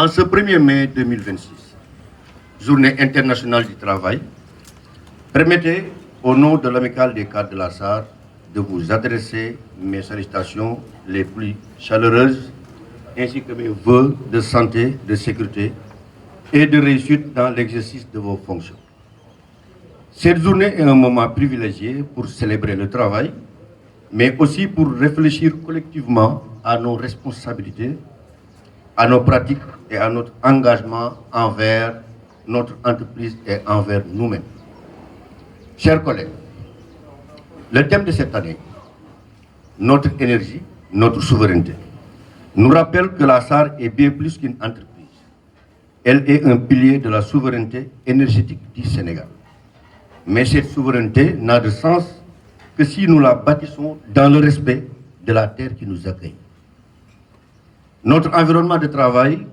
En ce 1er mai 2026, Journée internationale du travail, permettez, au nom de l'amicale des cadres de la SAR, de vous adresser mes salutations les plus chaleureuses, ainsi que mes vœux de santé, de sécurité et de réussite dans l'exercice de vos fonctions. Cette journée est un moment privilégié pour célébrer le travail, mais aussi pour réfléchir collectivement à nos responsabilités, à nos pratiques et à notre engagement envers notre entreprise et envers nous-mêmes. Chers collègues, le thème de cette année, notre énergie, notre souveraineté, nous rappelle que la SAR est bien plus qu'une entreprise. Elle est un pilier de la souveraineté énergétique du Sénégal. Mais cette souveraineté n'a de sens que si nous la bâtissons dans le respect de la terre qui nous accueille. Notre environnement de travail,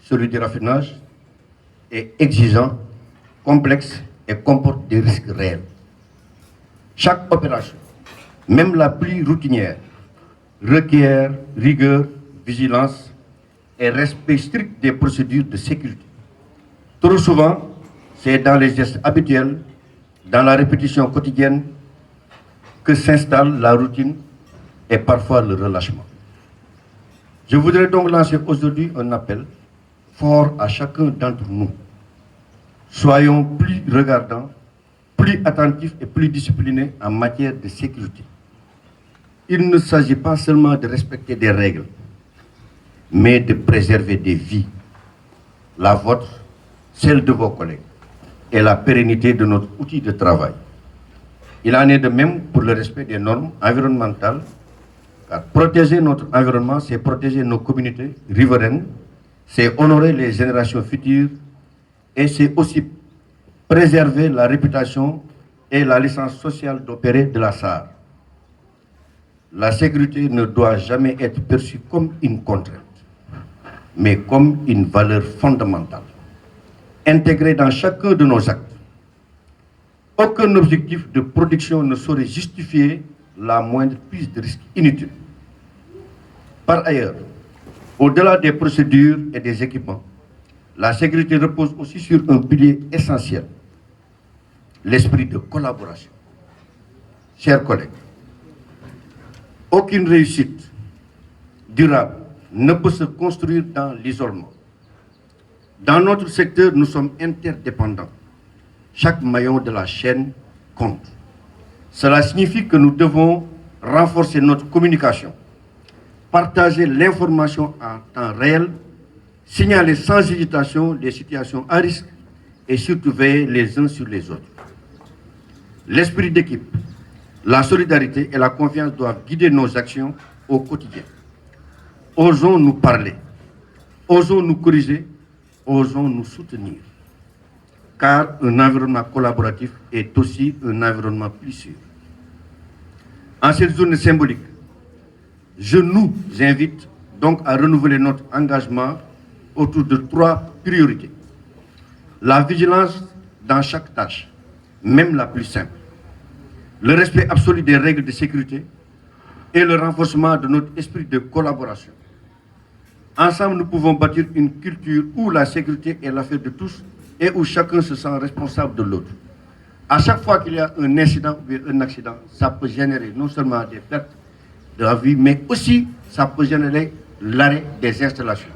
celui du raffinage, est exigeant, complexe et comporte des risques réels. Chaque opération, même la plus routinière, requiert rigueur, vigilance et respect strict des procédures de sécurité. Trop souvent, c'est dans les gestes habituels, dans la répétition quotidienne, que s'installe la routine et parfois le relâchement. Je voudrais donc lancer aujourd'hui un appel fort à chacun d'entre nous. Soyons plus regardants, plus attentifs et plus disciplinés en matière de sécurité. Il ne s'agit pas seulement de respecter des règles, mais de préserver des vies, la vôtre, celle de vos collègues, et la pérennité de notre outil de travail. Il en est de même pour le respect des normes environnementales, car protéger notre environnement, c'est protéger nos communautés riveraines, c'est honorer les générations futures, et c'est aussi préserver la réputation et la licence sociale d'opérer de la SAR. La sécurité ne doit jamais être perçue comme une contrainte, mais comme une valeur fondamentale, intégrée dans chacun de nos actes. Aucun objectif de production ne saurait justifier la moindre prise de risque inutile. Par ailleurs, au-delà des procédures et des équipements, la sécurité repose aussi sur un pilier essentiel, l'esprit de collaboration. Chers collègues, aucune réussite durable ne peut se construire dans l'isolement. Dans notre secteur, nous sommes interdépendants. Chaque maillon de la chaîne compte. Cela signifie que nous devons renforcer notre communication, partager l'information en temps réel, signaler sans hésitation les situations à risque et surtout veiller les uns sur les autres. L'esprit d'équipe, la solidarité et la confiance doivent guider nos actions au quotidien. Osons nous parler, osons nous corriger, osons nous soutenir. Car un environnement collaboratif est aussi un environnement plus sûr. En cette journée symbolique, je nous invite donc à renouveler notre engagement autour de 3 priorités. La vigilance dans chaque tâche, même la plus simple. Le respect absolu des règles de sécurité et le renforcement de notre esprit de collaboration. Ensemble, nous pouvons bâtir une culture où la sécurité est l'affaire de tous et où chacun se sent responsable de l'autre. À chaque fois qu'il y a un incident ou un accident, ça peut générer non seulement des pertes de la vie, mais aussi ça peut générer l'arrêt des installations.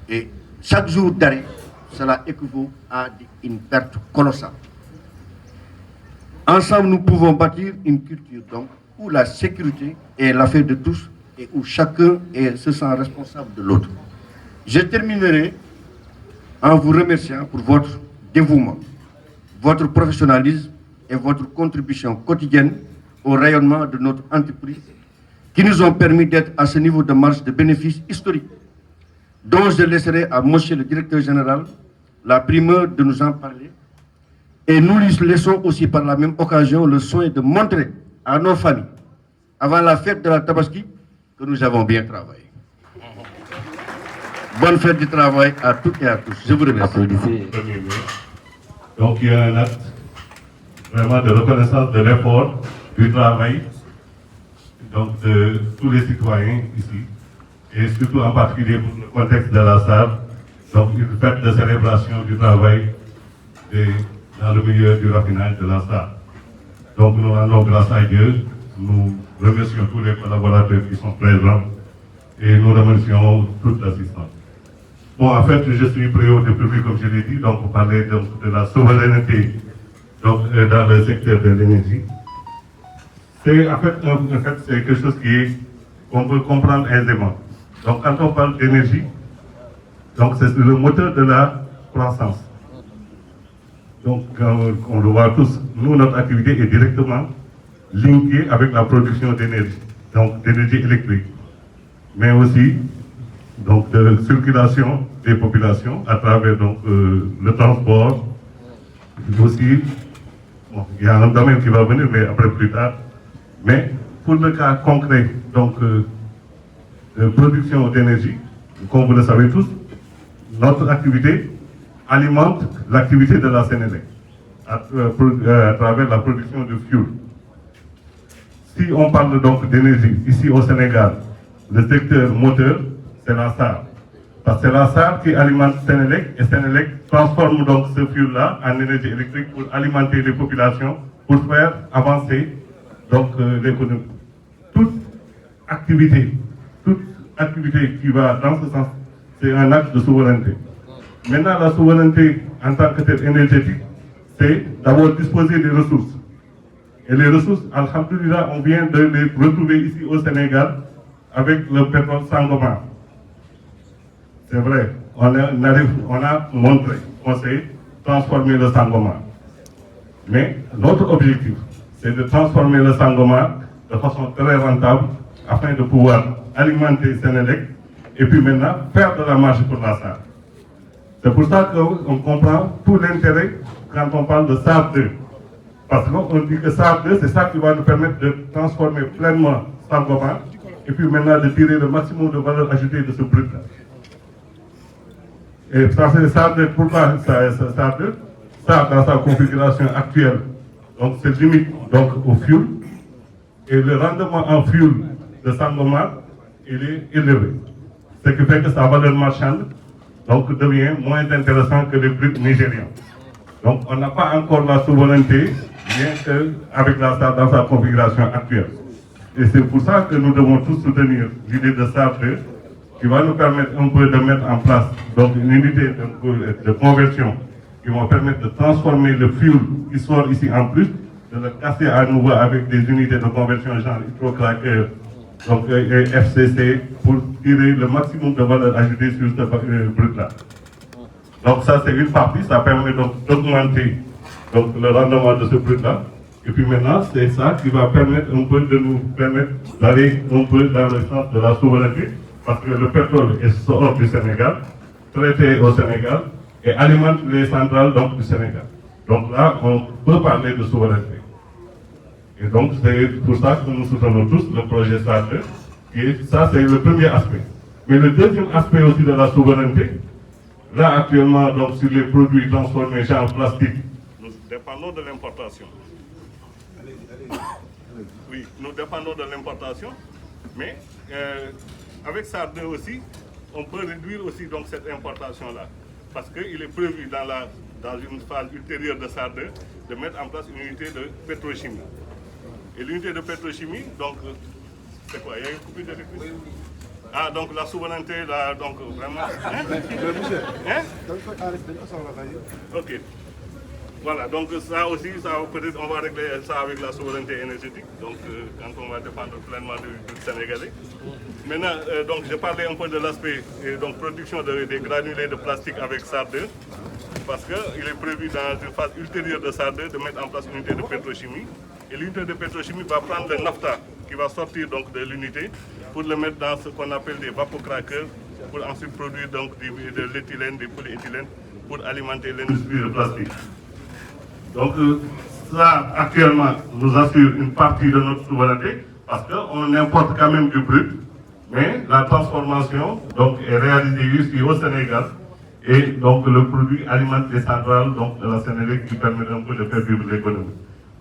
Et chaque jour d'arrêt, cela équivaut à une perte colossale. Ensemble, nous pouvons bâtir une culture donc, où la sécurité est l'affaire de tous et où chacun se sent responsable de l'autre. Je terminerai en vous remerciant pour votre dévouement, votre professionnalisme et votre contribution quotidienne au rayonnement de notre entreprise qui nous ont permis d'être à ce niveau de marge de bénéfices historiques dont je laisserai à monsieur le directeur général la primeur de nous en parler et nous lui laissons aussi par la même occasion le soin de montrer à nos familles avant la fête de la Tabaski que nous avons bien travaillé. Bonne fête du travail à toutes et à tous. Je vous remercie. Donc il y a un acte vraiment de reconnaissance de l'effort, du travail donc de tous les citoyens ici. et surtout en particulier pour le contexte de la SAR, donc une fête de célébration du travail dans le milieu du raffinage de la SAR. Donc nous rendons grâce à Dieu, nous remercions tous les collaborateurs qui sont présents et nous remercions toute l'assistance. Bon, en fait, je suis préau de public, comme je l'ai dit, donc pour parler donc, de la souveraineté donc, dans le secteur de l'énergie. C'est en fait, c'est quelque chose qu'on peut comprendre aisément. Donc quand on parle d'énergie, donc c'est le moteur de la croissance. Donc on le voit tous, nous notre activité est directement linkée avec la production d'énergie, donc d'énergie électrique, mais aussi donc de circulation des populations à travers donc le transport, aussi bon, il y a un domaine qui va venir, mais après plus tard. Mais pour le cas concret, donc de production d'énergie, comme vous le savez tous, notre activité alimente l'activité de la Sénélec à travers la production de fuel. Si on parle donc d'énergie ici au Sénégal, le secteur moteur, c'est la SAR. Parce que c'est la SAR qui alimente Sénélec et Sénélec transforme donc ce fuel-là en énergie électrique pour alimenter les populations, pour faire avancer donc l'économie. Toute activité qui va dans ce sens, c'est un acte de souveraineté. Maintenant, la souveraineté en tant que telle énergétique, c'est d'abord disposer des ressources. Et les ressources, alhamdoulilah, on vient de les retrouver ici au Sénégal avec le pétrole Sangomar. C'est vrai, on a montré qu'on sait transformer le Sangomar. Mais notre objectif, c'est de transformer le Sangomar de façon très rentable afin de pouvoir alimenter Sénélec et puis maintenant faire de la marge pour la SAR. C'est pour ça qu'on comprend tout l'intérêt quand on parle de SAR 2. Parce qu'on dit que SAR 2, c'est ça qui va nous permettre de transformer pleinement Sangomar et puis maintenant de tirer le maximum de valeur ajoutée de ce brut-là. Et ça c'est SAR 2, pourquoi SAR 2? Ça, dans sa configuration actuelle, donc c'est limite donc, au fuel, et le rendement en fuel de Sangomar, il est élevé. Ce qui fait que sa valeur marchande donc, devient moins intéressante que les bruts nigériens. Donc on n'a pas encore la souveraineté, bien qu'avec la SAR dans sa configuration actuelle. Et c'est pour ça que nous devons tous soutenir l'idée de SAR 2, qui va nous permettre un peu de mettre en place donc, une unité de conversion qui vont permettre de transformer le fuel qui sort ici en plus, de le casser à nouveau avec des unités de conversion genre hydrocracker, donc et FCC, pour tirer le maximum de valeur ajoutée sur ce brut-là. Donc ça c'est une partie, ça permet donc d'augmenter donc, le rendement de ce brut-là. Et puis maintenant, c'est ça qui va permettre un peu de nous permettre d'aller un peu dans le sens de la souveraineté, parce que le pétrole est sort du Sénégal, traité au Sénégal, et alimente les centrales donc, du Sénégal. Donc là, on peut parler de souveraineté. Et donc, c'est pour ça que nous soutenons tous le projet SAR 2. Et ça, c'est le premier aspect. Mais le deuxième aspect aussi de la souveraineté, là, actuellement, donc, sur les produits transformés en plastique, nous dépendons de l'importation. Oui, nous dépendons de l'importation, mais avec SAR 2 aussi, on peut réduire aussi donc, cette importation-là. Parce qu'il est prévu dans une phase ultérieure de SAR 2 de mettre en place une unité de pétrochimie. Et l'unité de pétrochimie, donc, c'est quoi? Il y a une coupure d'électricité? Ah, donc la souveraineté, là, donc vraiment... Hein? Ok. Voilà, donc ça aussi, peut-être on va régler ça avec la souveraineté énergétique, donc quand on va dépendre pleinement du Sénégalais. Maintenant, donc je parlais un peu de l'aspect donc production des granulés de plastique avec SAR 2, parce qu'il est prévu dans une phase ultérieure de SAR 2 de mettre en place une unité de pétrochimie. Et l'unité de pétrochimie va prendre le naphtha qui va sortir donc de l'unité pour le mettre dans ce qu'on appelle des vapocrackers, pour ensuite produire donc de l'éthylène, des polyéthylènes, pour alimenter l'industrie de plastique. Donc ça, actuellement, nous assure une partie de notre souveraineté, parce qu'on importe quand même du brut, mais la transformation donc, est réalisée ici au Sénégal, et donc le produit alimente les centrales donc, de la Sénélec qui permet un peu de faire vivre l'économie.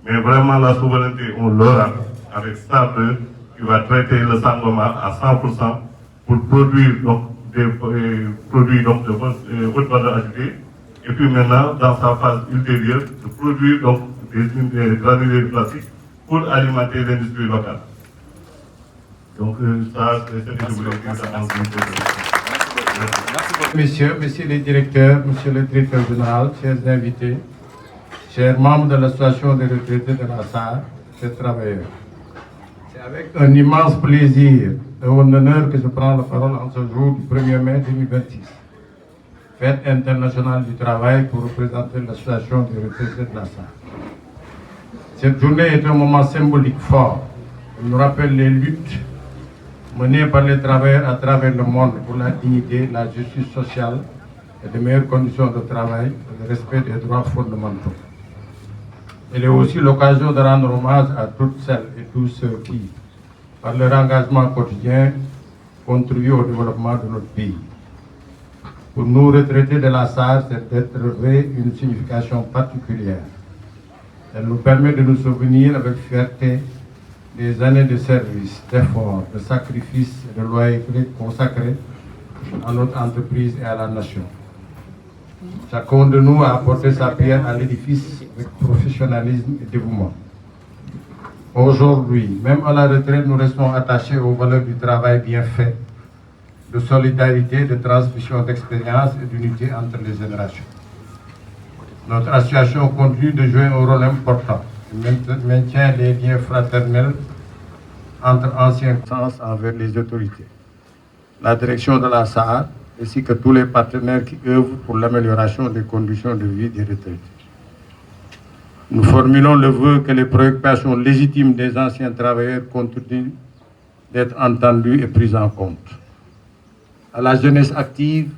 Mais vraiment la souveraineté, on l'aura avec SAR 2 qui va traiter le Sangomar à 100% pour produire donc, des produits donc, de haute valeur ajoutée. Et puis maintenant, dans sa phase ultérieure, de produire donc, des granulés de plastique pour alimenter l'industrie locale. Donc ça, c'est ce que je voulais dire dans Messieurs les directeurs, monsieur le directeur général, chers invités, chers membres de l'association des retraités de la SAR, chers travailleurs. C'est avec un immense plaisir et un honneur que je prends la parole en ce jour du 1er mai 2026, fête internationale du travail pour représenter l'association des retraités de la SAR. Cette journée est un moment symbolique fort. Elle nous rappelle les luttes menées par les travailleurs à travers le monde pour la dignité, la justice sociale et de meilleures conditions de travail et le respect des droits fondamentaux. Elle est aussi l'occasion de rendre hommage à toutes celles et tous ceux qui, par leur engagement quotidien, contribuent au développement de notre pays. Pour nous, retraités de la SAR, cette dette revêt une signification particulière. Elle nous permet de nous souvenir avec fierté des années de service, d'efforts, de sacrifices et de loyauté consacrés à notre entreprise et à la nation. Chacun de nous a apporté sa pierre à l'édifice avec professionnalisme et dévouement. Aujourd'hui, même à la retraite, nous restons attachés aux valeurs du travail bien fait, de solidarité, de transmission d'expérience et d'unité entre les générations. Notre association continue de jouer un rôle important. Maintient les liens fraternels entre anciens sens envers les autorités, la direction de la SAR, ainsi que tous les partenaires qui œuvrent pour l'amélioration des conditions de vie des retraités. Nous formulons le vœu que les préoccupations légitimes des anciens travailleurs continuent d'être entendues et prises en compte. À la jeunesse active,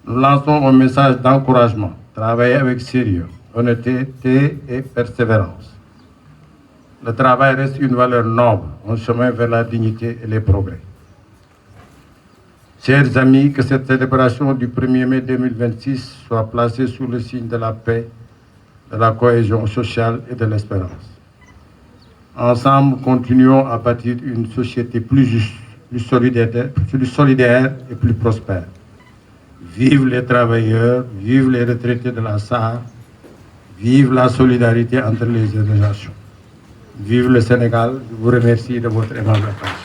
nous lançons un message d'encouragement. Travailler avec sérieux, honnêteté et persévérance. Le travail reste une valeur noble, un chemin vers la dignité et les progrès. Chers amis, que cette célébration du 1er mai 2026 soit placée sous le signe de la paix, de la cohésion sociale et de l'espérance. Ensemble, continuons à bâtir une société plus juste, plus solidaire et plus prospère. Vive les travailleurs, vive les retraités de la SAR, vive la solidarité entre les générations. Vive le Sénégal, je vous remercie de votre aimable attention.